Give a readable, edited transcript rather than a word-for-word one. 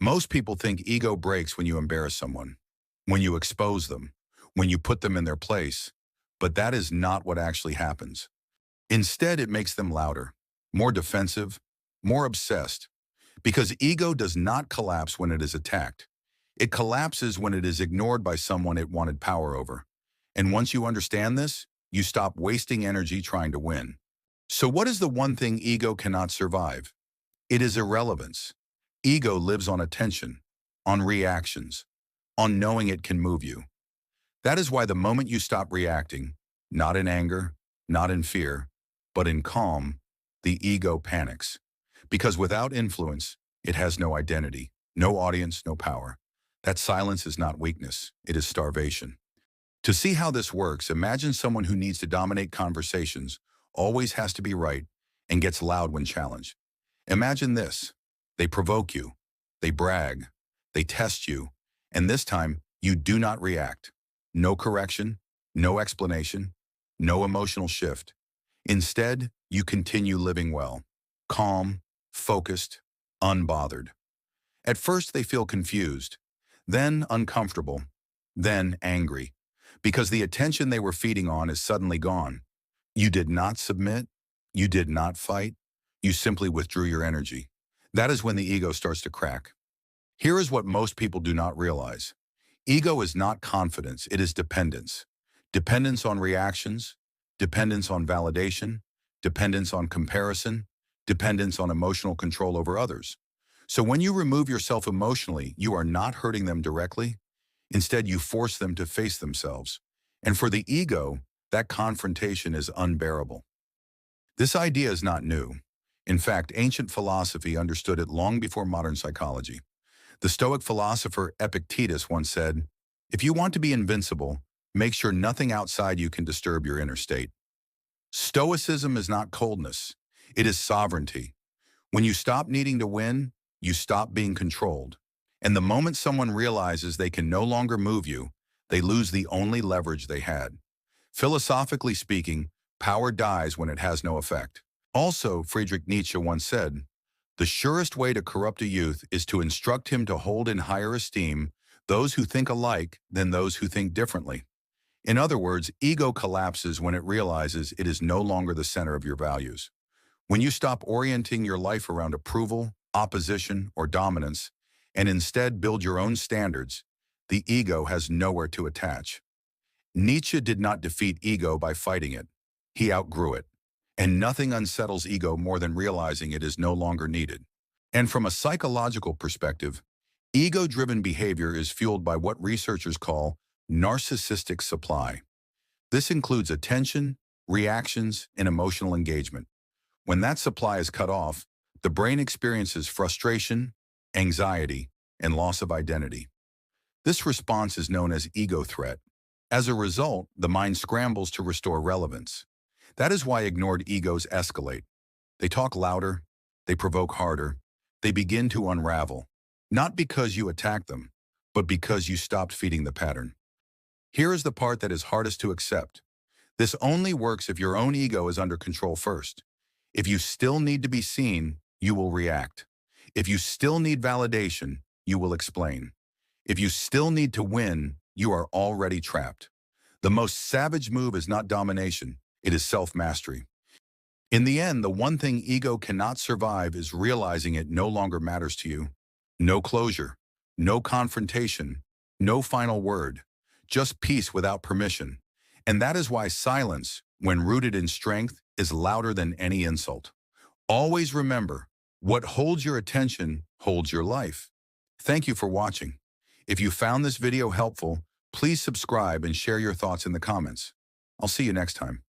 Most people think ego breaks when you embarrass someone, when you expose them, when you put them in their place, but that is not what actually happens. Instead, it makes them louder, more defensive, more obsessed, because ego does not collapse when it is attacked. It collapses when it is ignored by someone it wanted power over. And once you understand this, you stop wasting energy trying to win. So what is the one thing ego cannot survive? It is irrelevance. Ego lives on attention, on reactions, on knowing it can move you. That is why the moment you stop reacting, not in anger, not in fear, but in calm, the ego panics. Because without influence, it has no identity, no audience, no power. That silence is not weakness, it is starvation. To see how this works, imagine someone who needs to dominate conversations, always has to be right, and gets loud when challenged. Imagine this. They provoke you, they brag, they test you, and this time, you do not react. No correction, no explanation, no emotional shift. Instead, you continue living well, calm, focused, unbothered. At first, they feel confused, then uncomfortable, then angry, because the attention they were feeding on is suddenly gone. You did not submit, you did not fight, you simply withdrew your energy. That is when the ego starts to crack. Here is what most people do not realize. Ego is not confidence, it is dependence. Dependence on reactions, dependence on validation, dependence on comparison, dependence on emotional control over others. So when you remove yourself emotionally, you are not hurting them directly. Instead, you force them to face themselves. And for the ego, that confrontation is unbearable. This idea is not new. In fact, ancient philosophy understood it long before modern psychology. The Stoic philosopher Epictetus once said, "If you want to be invincible, make sure nothing outside you can disturb your inner state." Stoicism is not coldness. It is sovereignty. When you stop needing to win, you stop being controlled. And the moment someone realizes they can no longer move you, they lose the only leverage they had. Philosophically speaking, power dies when it has no effect. Also, Friedrich Nietzsche once said, "The surest way to corrupt a youth is to instruct him to hold in higher esteem those who think alike than those who think differently." In other words, ego collapses when it realizes it is no longer the center of your values. When you stop orienting your life around approval, opposition, or dominance, and instead build your own standards, the ego has nowhere to attach. Nietzsche did not defeat ego by fighting it. He outgrew it. And nothing unsettles ego more than realizing it is no longer needed. And from a psychological perspective, ego-driven behavior is fueled by what researchers call narcissistic supply. This includes attention, reactions, and emotional engagement. When that supply is cut off, the brain experiences frustration, anxiety, and loss of identity. This response is known as ego threat. As a result, the mind scrambles to restore relevance. That is why ignored egos escalate. They talk louder, they provoke harder, they begin to unravel, not because you attacked them, but because you stopped feeding the pattern. Here is the part that is hardest to accept. This only works if your own ego is under control first. If you still need to be seen, you will react. If you still need validation, you will explain. If you still need to win, you are already trapped. The most savage move is not domination, it is self-mastery. In the end, the one thing ego cannot survive is realizing it no longer matters to you. No closure, no confrontation, no final word, just peace without permission. And that is why silence, when rooted in strength, is louder than any insult. Always remember, what holds your attention holds your life. Thank you for watching. If you found this video helpful, please subscribe and share your thoughts in the comments. I'll see you next time.